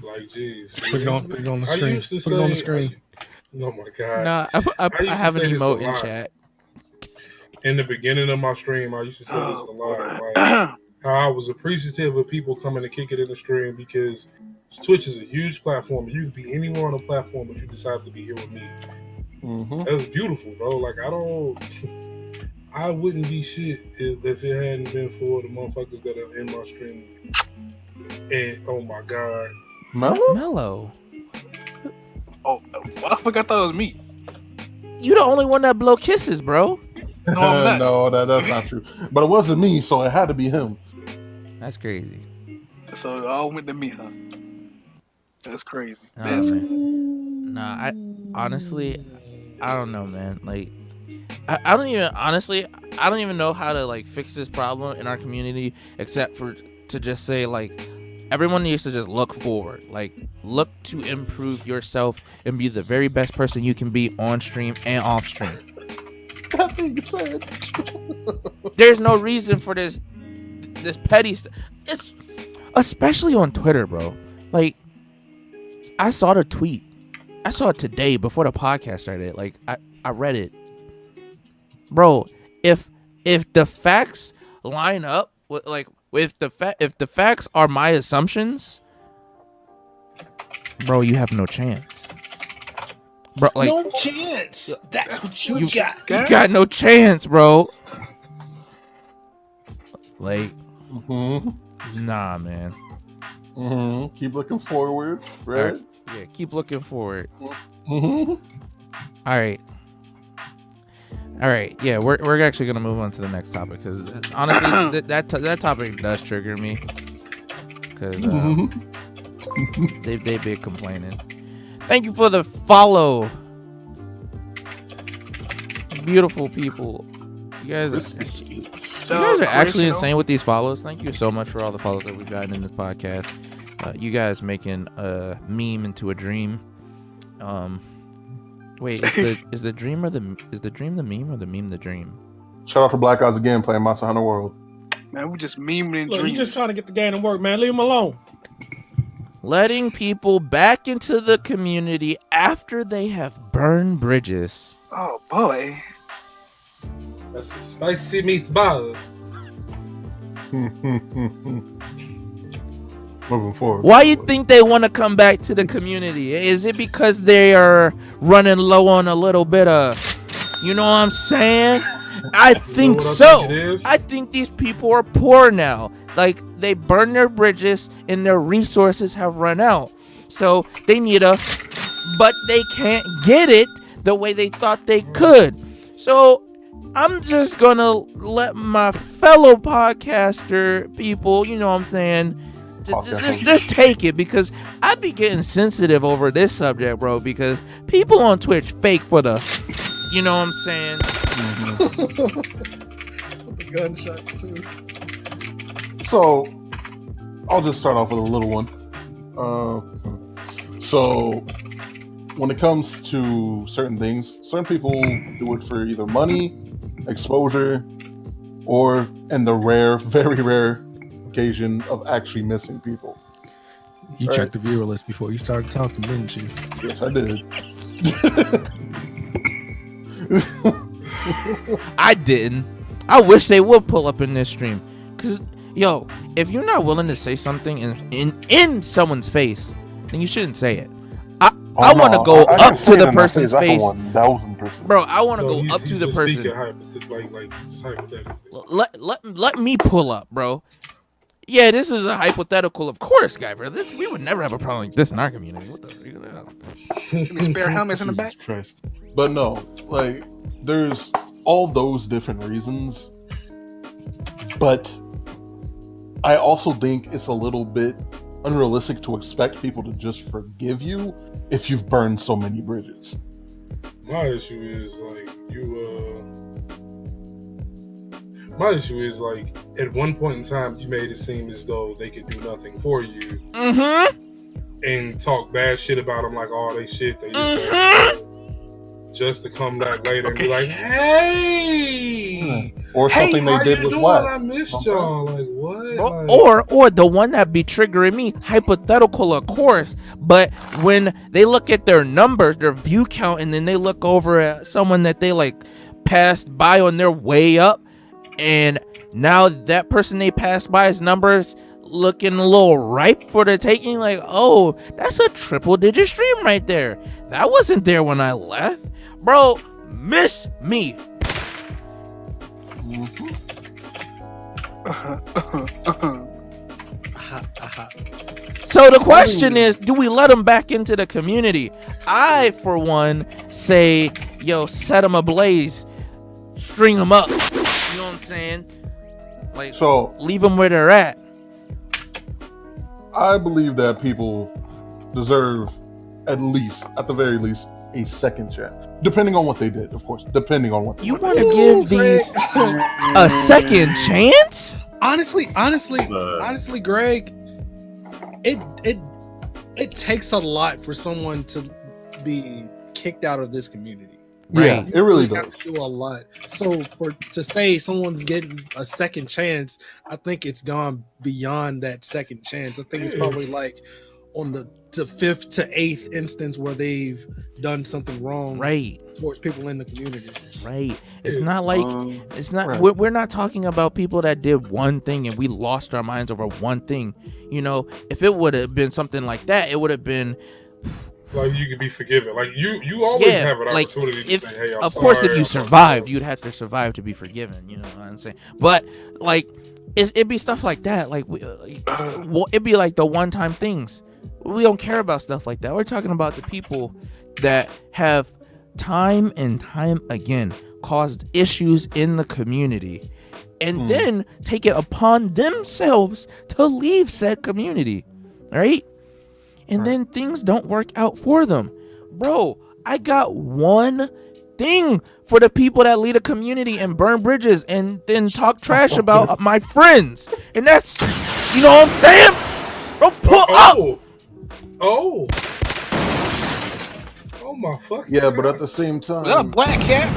like, jeez. Put it on the I screen. used to Put it on the say- screen. Oh my god. Nah, I used to have an say this a emote in lot. chat. In the beginning of my stream, I used to say this a lot. Like, Oh, how I was appreciative of people coming to kick it in the stream because Twitch is a huge platform. You can be anywhere on the platform, but you decide to be here with me. Mm-hmm. That was beautiful, bro. Like, I wouldn't be shit if it hadn't been for the motherfuckers that are in my stream. And oh my god, Mellow. oh, I forgot that was me. You the only one that blow kisses, bro. No, I'm not. No, that's not true. But it wasn't me, so it had to be him. That's crazy. So it all went to me, huh? That's crazy. Nah, That's man. Nah, I honestly, I don't know, man. Like, I don't even know how to like fix this problem in our community, except for to just say like, everyone needs to just look forward. Like, look to improve yourself and be the very best person you can be on stream and off stream. That thing said. There's no reason for this petty stuff. It's especially on Twitter, bro. Like, I saw the tweet. I saw it today before the podcast started. Like, I read it. Bro, if the facts line up with like if the facts are my assumptions, bro, you have no chance. Bro, like, no chance. That's what you got. you got no chance, bro. Like, Mm-hmm. nah, man. Mm-hmm. Keep looking forward, right? Alright. Yeah, keep looking forward. Mm-hmm. All right. Yeah, we're actually gonna move on to the next topic because honestly, that topic does trigger me because they've been complaining. Thank you for the follow, beautiful people. You guys are actually insane with these follows. Thank you so much for all the follows that we've gotten in this podcast. You guys making a meme into a dream. Wait, is the dream the meme or the meme the dream? Shout out to Black Eyes again playing Monster Hunter World. Man, we just memeing and Look, you dreaming. just trying to get the game to work, man. Leave him alone. Letting people back into the community after they have burned bridges. Oh boy. that's a spicy meatball. Moving forward. Why you think they want to come back to the community? Is it because they are running low on a little bit of, you know what I'm saying? I think what I so. think it is? I think these people are poor now. Like, they burn their bridges and their resources have run out. So they need but they can't get it the way they thought they could. So I'm just gonna let my fellow podcaster people, you know what I'm saying, just take it, because I be getting sensitive over this subject, bro, because people on Twitch fake for the, you know what I'm saying. The gunshots too. So, I'll just start off with a little one. So, when it comes to certain things, certain people do it for either money, exposure, or in the rare, very rare occasion of actually missing people. You Right. checked the viewer list before you started talking, didn't you? Yes, I did. I didn't. I wish they would pull up in this stream. Cause yo, if you're not willing to say something in someone's face, then you shouldn't say it. I want to go up to the person's face. 1000%. Bro, I want to go he's- up he's to the just person. speaking just hypothetically. Let me pull up, bro. Yeah, this is a hypothetical, of course, guy, bro. We would never have a problem like this in our community. What the? Any spare helmets in the back? Jesus Christ. But no, like, there's all those different reasons. But I also think it's a little bit unrealistic to expect people to just forgive you if you've burned so many bridges. My issue is at one point in time you made it seem as though they could do nothing for you, and talk bad shit about them like all they shit they just to come back later and be like, hey, or something how they did you with doing? what? I missed y'all. Like what? Or the one that be triggering me, hypothetical, of course. But when they look at their numbers, their view count, and then they look over at someone that they like passed by on their way up, and now that person they passed by his numbers looking a little ripe for the taking, like, oh, that's a triple digit stream right there. That wasn't there when I left. Bro, miss me. So the question is, do we let them back into the community? I, for one, say, yo, set them ablaze, string them up. You know what I'm saying? Like, So leave them where they're at. I believe that people deserve at the very least, a second chance. Depending on what they did, of course. Depending on what they You did. want to give these a second chance? Honestly, Greg, it takes a lot for someone to be kicked out of this community. Yeah, Right. it really You have does. to do a lot. So to say someone's getting a second chance, I think it's gone beyond that second chance. I think it's probably like on the fifth to eighth instance where they've done something wrong Right. towards people in the community. Right. It's not like it's not. Right. We're not talking about people that did one thing and we lost our minds over one thing. You know, if it would have been something like that, it would have been. Like you could be forgiven. Like you always Yeah, have an like, opportunity to if, say, "Hey, I'm of course, sorry, if you I'm survived, sorry." you'd have to survive to be forgiven. You know what I'm saying? But like, it'd be stuff like that. Like, it'd be like the one-time things. We don't care about stuff like that. We're talking about the people that have time and time again caused issues in the community, and then take it upon themselves to leave said community, right? And then things don't work out for them. Bro, I got one thing for the people that lead a community and burn bridges and then talk trash about my friends. And that's, you know what I'm saying? Bro, pull up. Oh my fucking Yeah, but God. at the same Was that a time, black cat?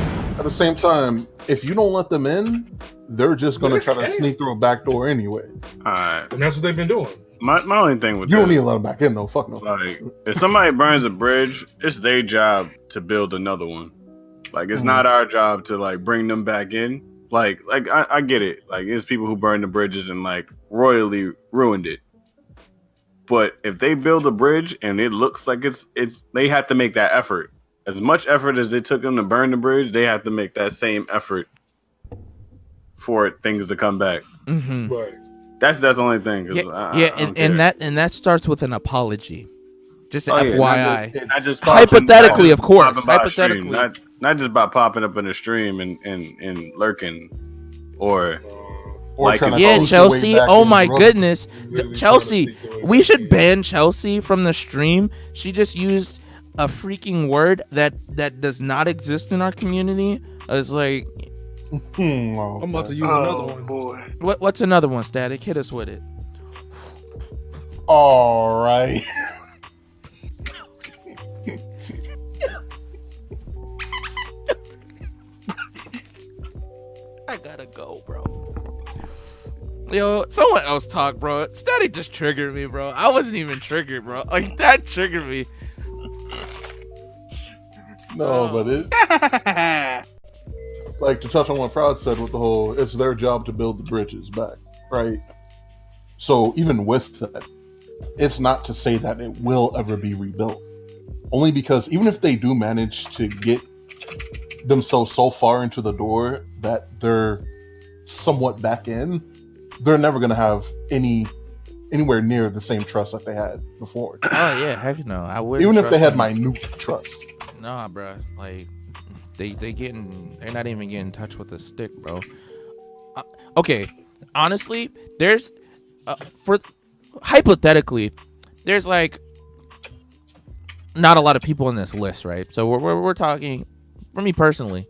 if you don't let them in, they're just gonna try to sneak through a back door anyway. Alright. And that's what they've been doing. My only thing with You don't this, need to let them back in though. Fuck no. like, if somebody burns a bridge, it's their job to build another one. Like, it's not our job to like bring them back in. Like I get it. Like, it's people who burn the bridges and like royally ruined it. But if they build a bridge and it looks like it's they have to make that effort. As much effort as it took them to burn the bridge, they have to make that same effort for things to come back. Mm-hmm. Right. That's the only thing. And that starts with an apology. Just Oh, yeah, FYI. not just Hypothetically, of course. popping by a stream, Hypothetically. not just by popping up in the stream and lurking or Or like trying to Yeah, sneak your way Chelsea. back Oh in, my bro. goodness. Literally Chelsea. trying to sneak their way We back should in. ban Chelsea from the stream. She just used a freaking word that does not exist in our community. It's like, Oh, I'm about to okay. use another one. Boy. what's another one, Static? Hit us with it. All right. I gotta go, bro. Yo, someone else talk, bro. Static just triggered me, bro. I wasn't even triggered, bro. Like, that triggered me. No, but it like to touch on what Prod said with the whole, it's their job to build the bridges back, right? So even with that, it's not to say that it will ever be rebuilt. Only because even if they do manage to get themselves so far into the door that they're somewhat back in, they're never going to have anywhere near the same trust that they had before. Oh yeah, heck no. I wouldn't. Even if they trust had them. minute trust. Nah, bro. Like they're not even getting in touch with a stick, bro. Okay, honestly, there's hypothetically, there's like not a lot of people in this list, right? So we're talking, for me personally,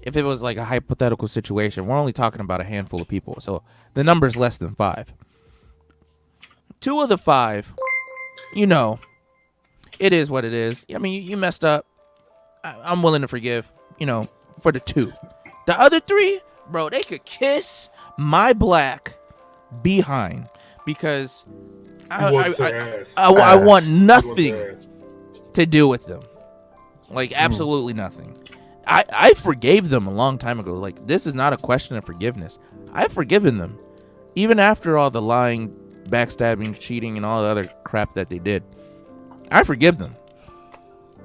if it was like a hypothetical situation, we're only talking about a handful of people. So the number's less than 5. 2 of the 5, you know, it is what it is. I mean, you messed up. I'm willing to forgive, you know, for the 2. The other 3, bro, they could kiss my black behind because I want nothing to do with them. Like, absolutely nothing. I forgave them a long time ago. Like, this is not a question of forgiveness. I've forgiven them. Even after all the lying, backstabbing, cheating, and all the other crap that they did. I forgive them.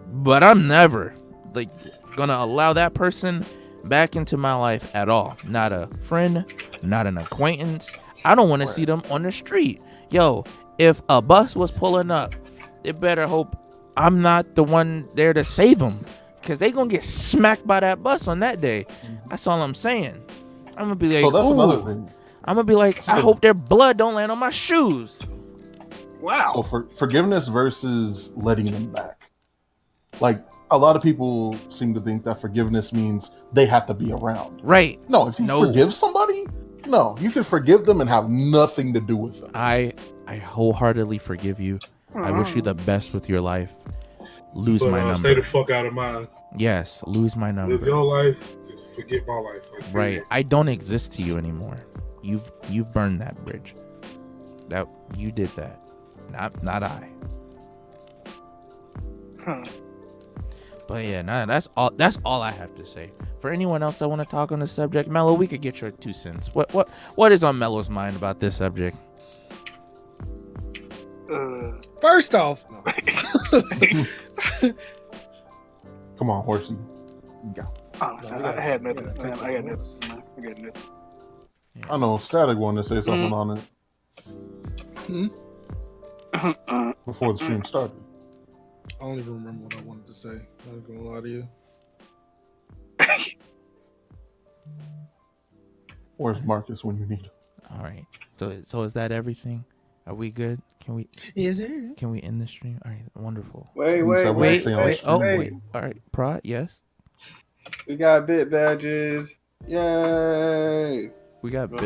But I'm never, like, gonna allow that person back into my life at all. Not a friend, not an acquaintance. I don't want to see them on the street. Yo, if a bus was pulling up, they better hope I'm not the one there to save them, because they gonna get smacked by that bus on that day. That's all I'm saying. I'm gonna be like, So that's another thing. I'm gonna be like, I hope their blood don't land on my shoes. Wow. So for forgiveness versus letting them back. Like, a lot of people seem to think that forgiveness means they have to be around. Right. No, if you forgive somebody, no, you can forgive them and have nothing to do with them. I wholeheartedly forgive you. I wish you the best with your life. Lose my number. Stay the fuck out of mine. Yes, lose my number. Live your life, forget my life. Like, right. I don't exist to you anymore. You've burned that bridge. That you did that. Not I. But yeah, that's all I have to say. For anyone else that want to talk on the subject, Mello, we could get your 2 cents. What is on Mello's mind about this subject? First off, Come on, horsey. Go. I had nothing. I got nothing. I know Static wanted to say something on it before the stream started. I don't even remember what I wanted to say. I'm not gonna lie to you. Where's Marcus when you need him? All right. So is that everything? Are we good? Can we end the stream? All right. Wonderful. Wait. Oh, wait. All right. Prod, yes. We got bit badges. Yay! We got bit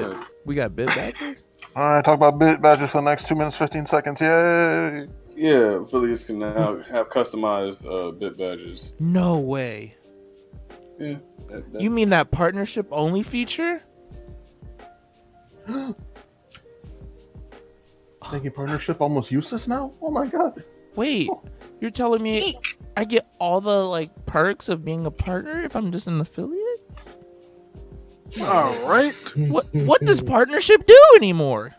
badges. All right, talk about bit badges for the next 2 minutes, 15 seconds. Yay! Yeah, affiliates can now have customized bit badges. No way. Yeah. You mean that partnership only feature? Making partnership almost useless now? Oh my god. Wait, you're telling me I get all the perks of being a partner if I'm just an affiliate? All right. What does partnership do anymore?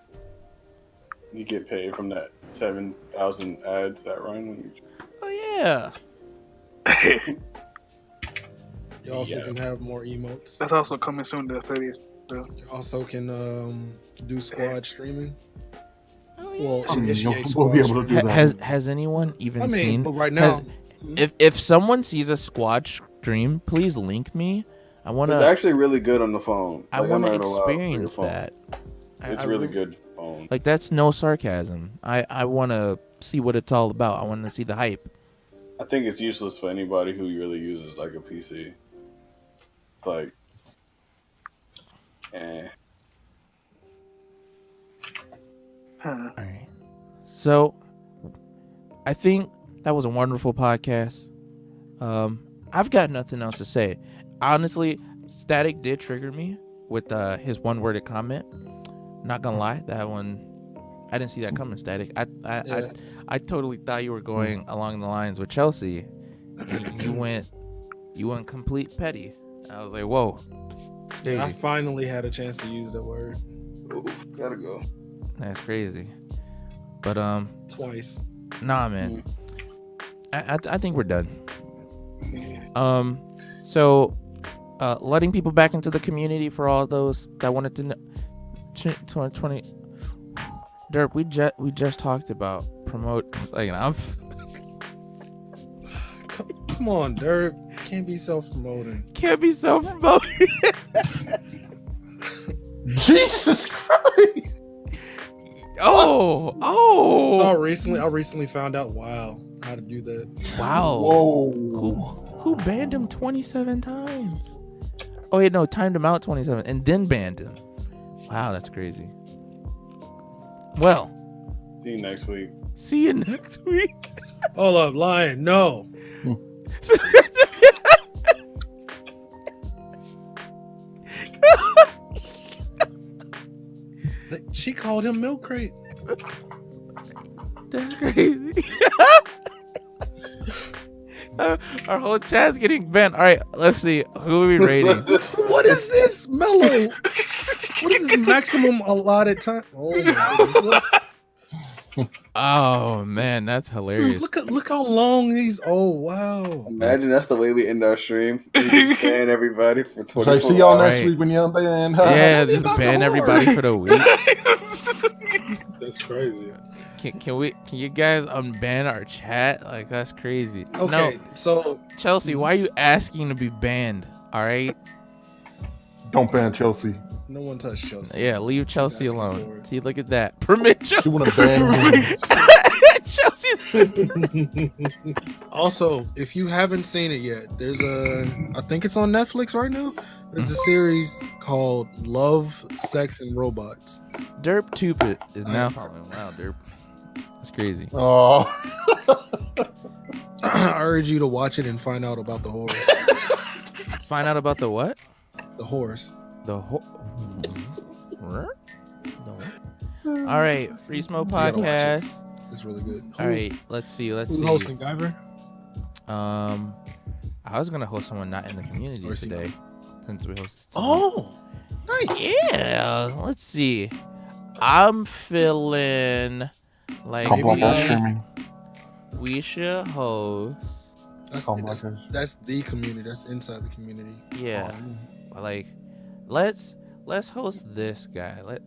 You get paid from that 7,000 ads that run. Oh yeah. You also can have more emotes. That's also coming soon to affiliates. You also can do squad streaming. Oh, yeah. Well, we'll be able to do that. Has anyone even seen? But right now, if someone sees a squad stream, please link me. I want to. It's actually really good on the phone. I want to experience that. It's really good phone. Like, that's no sarcasm. I want to see what it's all about. I want to see the hype. I think it's useless for anybody who really uses a PC. It's like, All right. So, I think that was a wonderful podcast. I've got nothing else to say. Honestly, Static did trigger me with his one-worded comment. Not gonna lie, that one, I didn't see that coming, Static. I totally thought you were going along the lines with Chelsea. You went complete petty. I was like, whoa. It's crazy. I finally had a chance to use that word. Oof, gotta go. That's crazy. But Twice. nah, man. I think we're done. So letting people back into the community for all those that wanted to know. 2020. Derp, we just talked about promote. Like, Come on, Derp. Can't be self-promoting. Can't be self-promoting. Jesus Christ! Oh. So I recently found out. Wow, how to do that. Wow. Whoa. Who banned him 27 times? Oh wait, no, timed him out 27 and then banned him. Wow, that's crazy. Well, See you next week. see you next week. Hold up, Lion. No. She called him milk crate. That's crazy. Our whole chat's getting banned. All right, let's see. Who are we rating? What is this, Mellow? What is this maximum allotted time? Oh my goodness. Oh man, that's hilarious. Look how long he's. Oh wow. Imagine that's the way we end our stream. We ban everybody for 24 So I see y'all hours. next Right. week when y'all ban. Yeah, me just about ban the everybody horse. for the week. That's crazy. Can you guys unban our chat? Like, that's crazy. Okay, No, so Chelsea, why are you asking to be banned? All right. Don't ban Chelsea. no one touched Chelsea. Yeah, leave Chelsea asking alone. for it. See, look at that. Permit She Chelsea. want to ban me. Chelsea's. Also, if you haven't seen it yet, I think it's on Netflix right now. There's a series called Love, Sex, and Robots. Derp Tupid is now following. Wow, Derp. That's crazy. Oh. I urge you to watch it and find out about the horse. Find out about the what? The horse. The All right, Free Smoke gotta watch it. Podcast. It's really good. All right, let's see. Who's hosting, Guyver? I was gonna host someone not in the community Or is he today, since we hosted. Oh, nice. Yeah. Let's see. I'm feeling like Come on, maybe streaming. we should host. That's the community. That's inside the community. Yeah. Like, let's host this guy. Let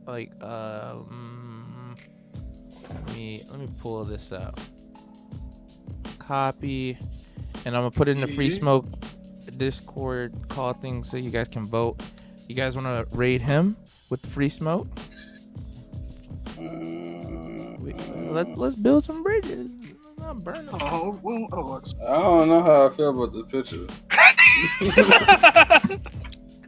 me pull this out. Copy, and I'm gonna put it in the Free Smoke Discord call thing so you guys can vote. You guys want to raid him with the Free Smoke? Let's build some bridges. Not burn them. I don't know how I feel about the picture.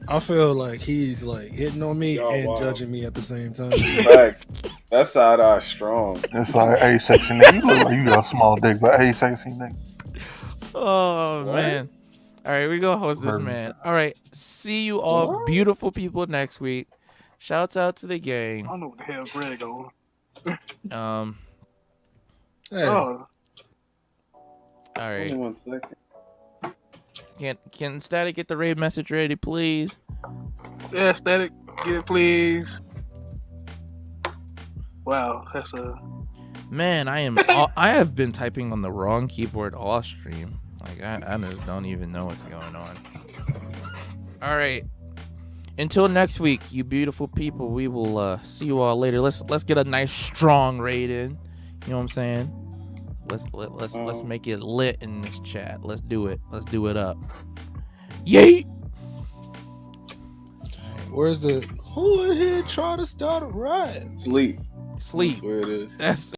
I feel like he's like hitting on me Y'all and wild. judging me at the same time. Like, that side eye strong. It's like, hey, sexy nigga. You look like you got a small dick, but hey, sexy nigga. Oh man. All right, we gonna host this man. All right, see you all beautiful people next week. Shouts out to the gang. I don't know what the hell Greg on. Hey, Oh, All right. Only 1 second. Can Static get the raid message ready, please? yeah, Static, get it, please. Wow, that's a. Man, I have been typing on the wrong keyboard all stream. Like I just don't even know what's going on. All right. Until next week, you beautiful people. We will see you all later. Let's get a nice strong raid in. You know what I'm saying? Let's make it lit in this chat. Let's do it. Let's do it up. Yeet. where's the who in here trying to start a riot? Sleep. Sleep. That's where it is. That's